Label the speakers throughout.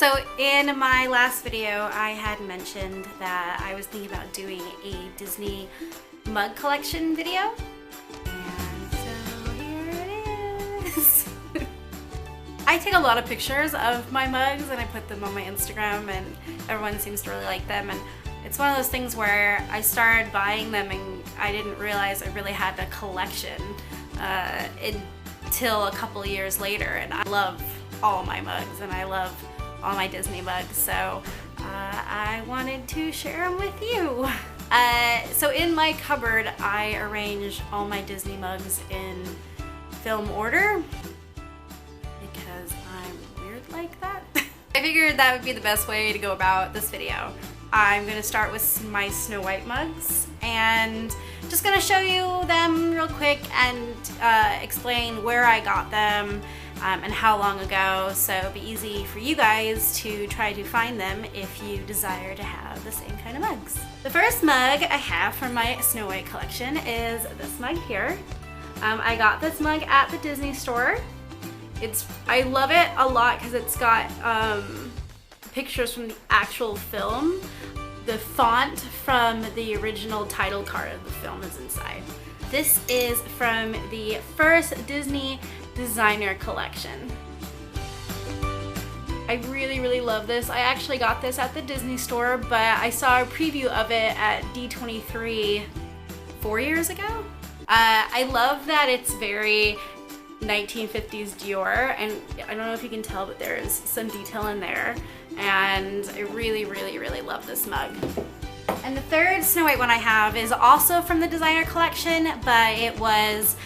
Speaker 1: So in my last video, I had mentioned that I was thinking about doing a Disney mug collection video. And so here it is. I take a lot of pictures of my mugs and I put them on my Instagram, and everyone seems to really like them. And it's one of those things where I started buying them and I didn't realize I really had a collection until a couple years later. And I love all my mugs and I love all my Disney mugs, so I wanted to share them with you. So in my cupboard, I arrange all my Disney mugs in film order because I'm weird like that. I figured that would be the best way to go about this video. I'm gonna start with my Snow White mugs and just gonna show you them real quick and explain where I got them and how long ago, so it'll be easy for you guys to try to find them if you desire to have the same kind of mugs. The first mug I have from my Snow White collection is this mug here. I got this mug at the Disney store. I love it a lot because it's got pictures from the actual film. The font from the original title card of the film is inside. This is from the first Disney designer collection. I really love this. I actually got this at the Disney store, but I saw a preview of it at D23 4 years ago. I love that it's very 1950s Dior, and I don't know if you can tell, but there's some detail in there, and I really love this mug. And the third Snow White one I have is also from the designer collection, but it was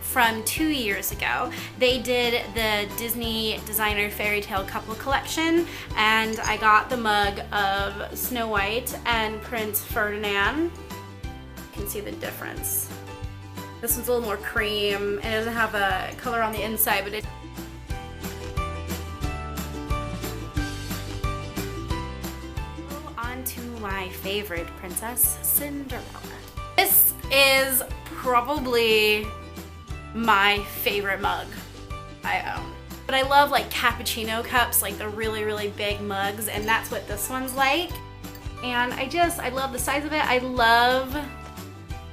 Speaker 1: from 2 years ago. They did the Disney designer fairy tale couple collection, and I got the mug of Snow White and Prince Ferdinand. You can see the difference. This one's a little more cream and it doesn't have a color on the inside, but it on to my favorite princess, Cinderella. This is probably my favorite mug I own. But I love like cappuccino cups, like the really big mugs, and that's what this one's like. And I love the size of it. I love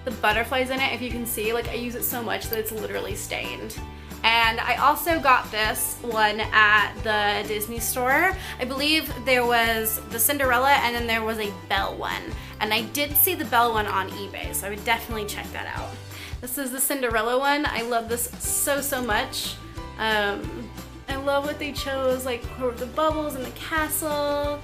Speaker 1: the butterflies in it. If you can see, like, I use it so much that it's literally stained. And I also got this one at the Disney store. I believe there was the Cinderella and then there was a Belle one. And I did see the Belle one on eBay, so I would definitely check that out. This is the Cinderella one. I love this so much. I love what they chose, like the bubbles and the castle.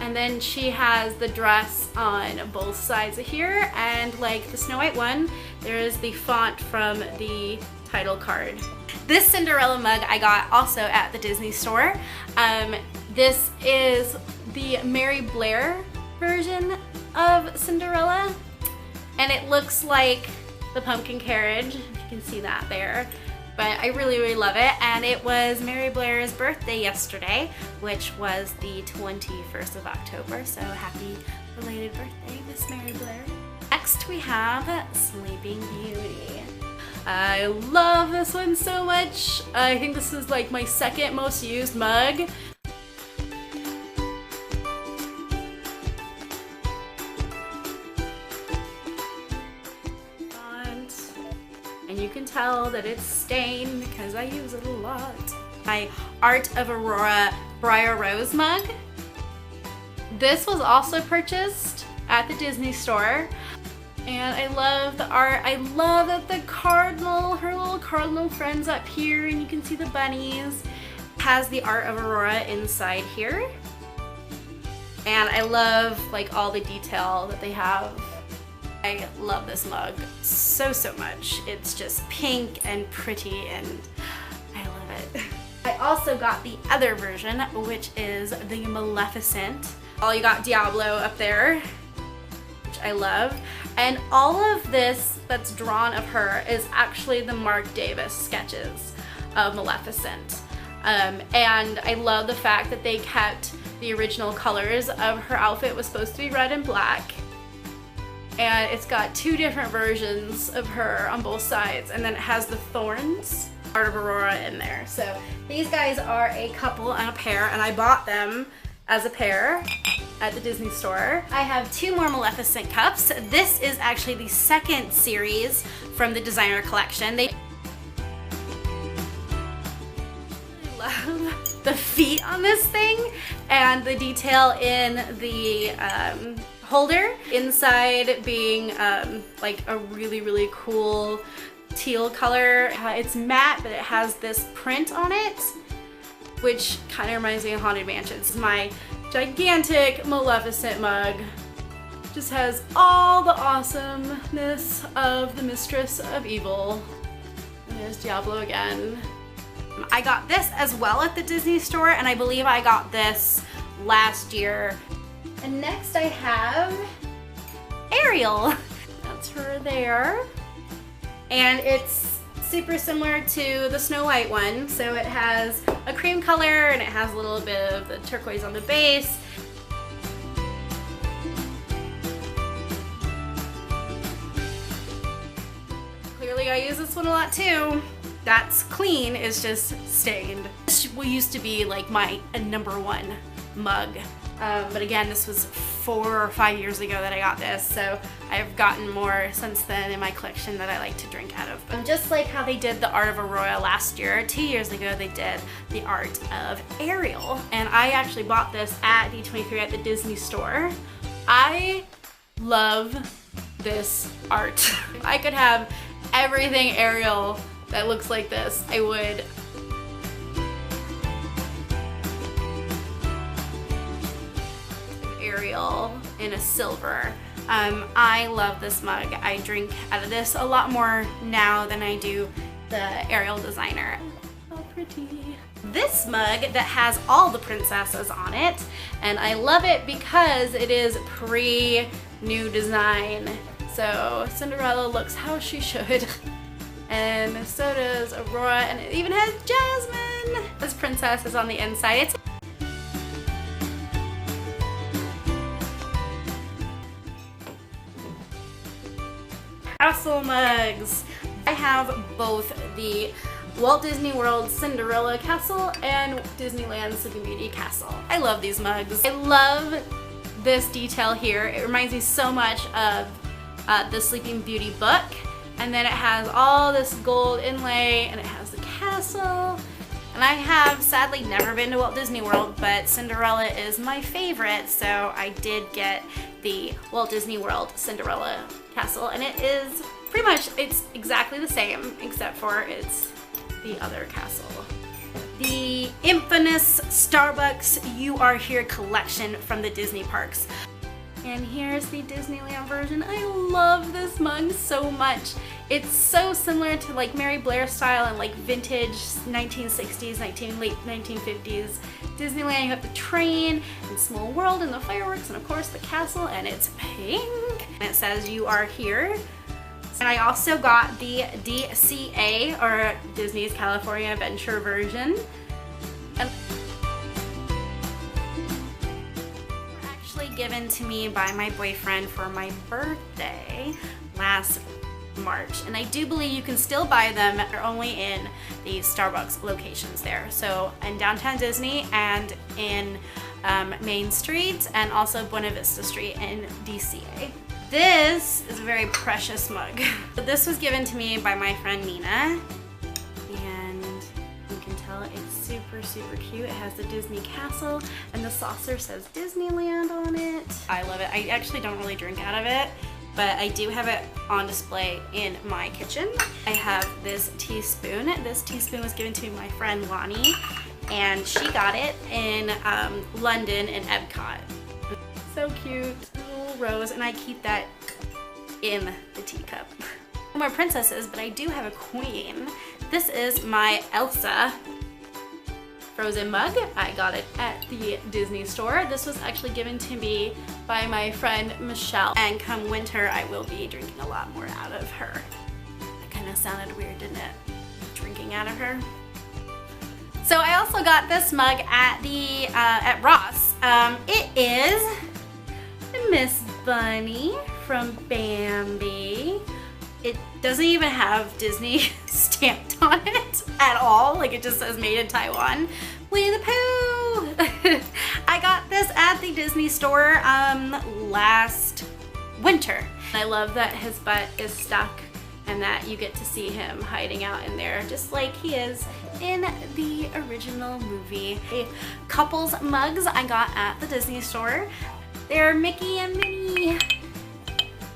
Speaker 1: And then she has the dress on both sides of here, and like the Snow White one, there is the font from the title card. This Cinderella mug I got also at the Disney store. This is the Mary Blair version of Cinderella, and it looks like the pumpkin carriage, if you can see that there. But I really love it, and it was Mary Blair's birthday yesterday, which was the 21st of October, so happy belated birthday, Miss Mary Blair. Next we have Sleeping Beauty. I love this one so much. I think this is like my second most used mug. And you can tell that it's stained because I use it a lot. My Art of Aurora Briar Rose mug. This was also purchased at the Disney store. And I love the art. I love that the cardinal, her little cardinal friend's up here, and you can see the bunnies. It has the Art of Aurora inside here. And I love like all the detail that they have. I love this mug so much. It's just pink and pretty, and I love it. I also got the other version, which is the Maleficent. You got Diablo up there, which I love. And all of this that's drawn of her is actually the Mark Davis sketches of Maleficent. And I love the fact that they kept the original colors of her outfit. Was supposed to be red and black. And it's got two different versions of her on both sides, and then it has the thorns Art of Aurora in there. So these guys are a couple and a pair, and I bought them as a pair at the Disney store. I have 2 more Maleficent cups. This is actually the second series from the designer collection. They love the feet on this thing and the detail in the holder. Inside being like a really cool teal color. It's matte, but it has this print on it, which kind of reminds me of Haunted Mansions. My gigantic Maleficent mug just has all the awesomeness of the Mistress of Evil. And there's Diablo again. I got this as well at the Disney store, and I believe I got this last year. And next I have Ariel. That's her there. And it's super similar to the Snow White one. So it has a cream color and it has a little bit of the turquoise on the base. Clearly I use this one a lot too. That's clean, it's just stained. This used to be like my #1 mug. But again, this was 4 or 5 years ago that I got this, so I've gotten more since then in my collection that I like to drink out of. And just like how they did the Art of Aurora last year, 2 years ago they did the Art of Ariel. And I actually bought this at D23 at the Disney store. I love this art. If I could have everything Ariel that looks like this, I would. Ariel in a silver. I love this mug. I drink out of this a lot more now than I do the Ariel designer. How pretty. This mug that has all the princesses on it, and I love it because it is pre-new design. So Cinderella looks how she should. And so does Aurora, and it even has Jasmine. This princess is on the inside. It's castle mugs. I have both the Walt Disney World Cinderella castle and Disneyland Sleeping Beauty castle. I love these mugs. I love this detail here. It reminds me so much of the Sleeping Beauty book. And then it has all this gold inlay, and it has the castle. And I have sadly never been to Walt Disney World, but Cinderella is my favorite, so I did get the Walt Disney World Cinderella castle, and it is pretty much, it's exactly the same, except for it's the other castle. The infamous Starbucks You Are Here collection from the Disney parks. And here's the Disneyland version. I love this mug so much. It's so similar to like Mary Blair style and like vintage 1960s, late 1950s Disneyland. You have the train and Small World and the fireworks and of course the castle, and it's pink. And it says You Are Here. And I also got the DCA, or Disney's California Adventure version. And given to me by my boyfriend for my birthday last March, and I do believe you can still buy them. They're only in the Starbucks locations there, so in downtown Disney and in Main Street and also Buena Vista Street in DCA. This is a very precious mug. This was given to me by my friend Nina, and you can tell it's super cute. It has the Disney castle and the saucer says Disneyland on it. I love it. I actually don't really drink out of it, but I do have it on display in my kitchen. I have this teaspoon. This teaspoon was given to my friend Lonnie, and she got it in London in Epcot. So cute, a little rose, and I keep that in the teacup. No more princesses, but I do have a queen. This is my Elsa frozen mug. I got it at the Disney store. This was actually given to me by my friend Michelle, and come winter I will be drinking a lot more out of her. That kind of sounded weird, didn't it? Drinking out of her. So I also got this mug at the at Ross. It is Miss Bunny from Bambi. It doesn't even have Disney stamped on it at all. Like, it just says made in Taiwan. Winnie the Pooh! I got this at the Disney store last winter. I love that his butt is stuck and that you get to see him hiding out in there just like he is in the original movie. Couples mugs I got at the Disney store. They're Mickey and Minnie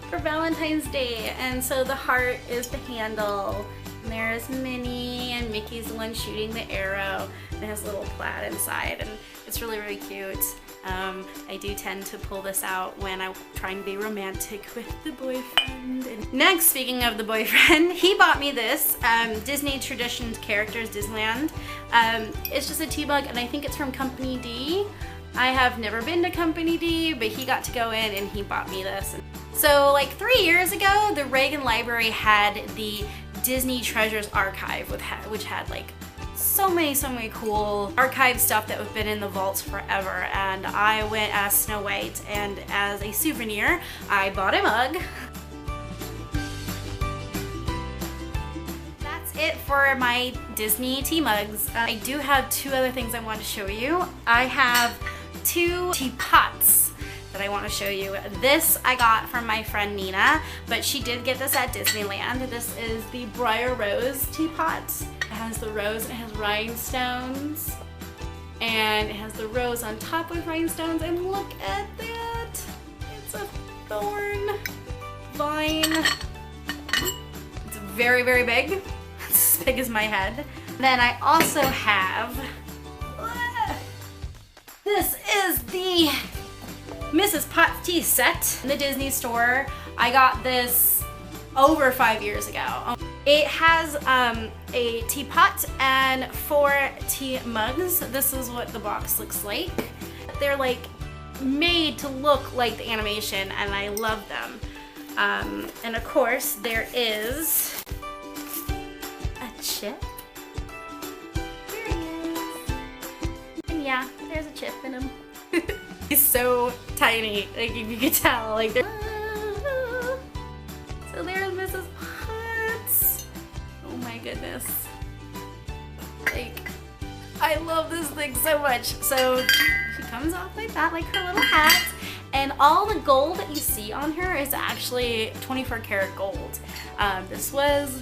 Speaker 1: for Valentine's Day, and so the heart is the handle, and there's Minnie, and Mickey's the one shooting the arrow, and it has a little plaid inside, and it's really, really cute. I do tend to pull this out when I'm trying to be romantic with the boyfriend. And next, speaking of the boyfriend, he bought me this Disney Traditions Characters Disneyland. It's just a tea mug, and I think it's from Company D. I have never been to Company D, but he got to go in and he bought me this. So like 3 years ago, the Reagan Library had the Disney Treasures Archive, which had like so many cool archive stuff that have been in the vaults forever. And I went as Snow White, and as a souvenir, I bought a mug. That's it for my Disney tea mugs. I do have two other things I want to show you. I have two teapots that I want to show you. This I got from my friend Nina, but she did get this at Disneyland. This is the Briar Rose teapot. It has the rose, it has rhinestones, and it has the rose on top with rhinestones, and look at that! It's a thorn vine. It's very, very big. It's as big as my head. Then I also have, this is the Mrs. Potts tea set in the Disney store. I got this over 5 years ago. It has a teapot and 4 tea mugs. This is what the box looks like. They're like made to look like the animation, and I love them. And of course there is a chip. There he is. And yeah, there's a chip in him. He's so tiny, like you can tell, like they're... So there's Mrs. Potts. Oh my goodness. Like, I love this thing so much. So she comes off like that, like her little hat. And all the gold that you see on her is actually 24 karat gold. This was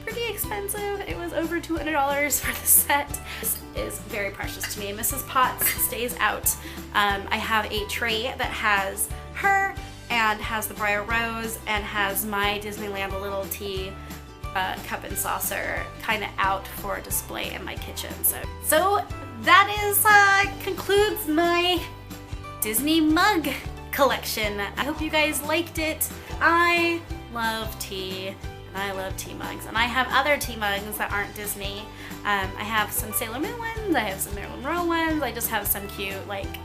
Speaker 1: pretty expensive. It was over $200 for the set. This is very precious to me. Mrs. Potts stays out. I have a tray that has her and has the Briar Rose and has my Disneyland little tea cup and saucer kind of out for display in my kitchen. So that is concludes my Disney mug collection. I hope you guys liked it. I love tea. I love tea mugs, and I have other tea mugs that aren't Disney. I have some Sailor Moon ones, I have some Marilyn Monroe ones, I just have some cute like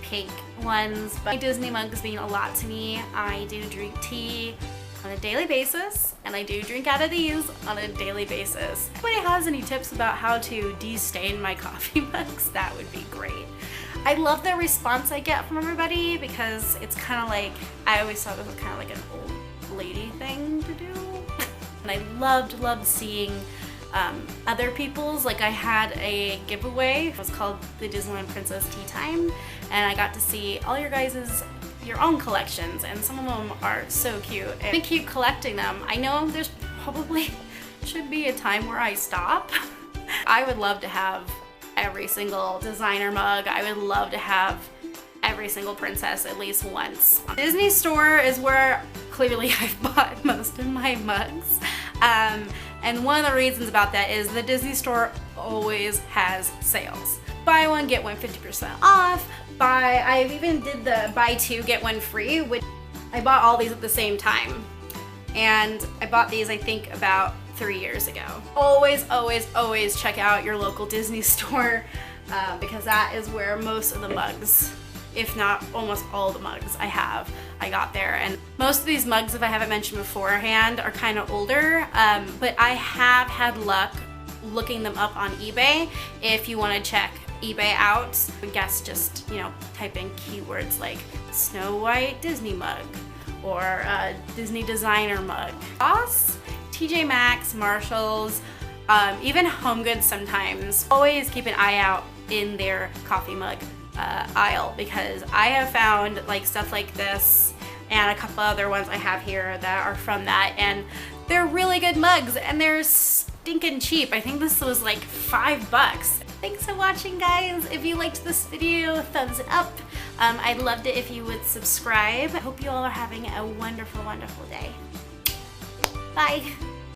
Speaker 1: pink ones. But my Disney mugs mean a lot to me. I do drink tea on a daily basis, and I do drink out of these on a daily basis. If anybody has any tips about how to de-stain my coffee mugs, that would be great. I love the response I get from everybody because it's kind of like, I always thought it was kind of like an old lady thing to do. And I loved seeing other people's, like I had a giveaway. It was called the Disneyland Princess Tea Time, and I got to see all your own collections, and some of them are so cute. And I keep collecting them. I know there's probably should be a time where I stop. I would love to have every single designer mug. I would love to have every single princess at least once. Disney store is where clearly I've bought most of my mugs. And one of the reasons about that is the Disney store always has sales. Buy one, get one 50% off. I even did the buy two, get one free, which I bought all these at the same time. And I bought these, I think, about 3 years ago. Always check out your local Disney store because that is where most of the mugs, if not almost all the mugs I got there. And most of these mugs, if I haven't mentioned beforehand, are kind of older, but I have had luck looking them up on eBay. If you want to check eBay out, I guess just, type in keywords like Snow White Disney mug or Disney designer mug. Ross, TJ Maxx, Marshalls, even Home Goods sometimes. Always keep an eye out in their coffee mug aisle, because I have found like stuff like this and a couple other ones I have here that are from that, and they're really good mugs and they're stinking cheap. I think this was like $5. Thanks for watching, guys. If you liked this video, thumbs it up. I'd love it if you would subscribe. I hope you all are having a wonderful, wonderful day. Bye.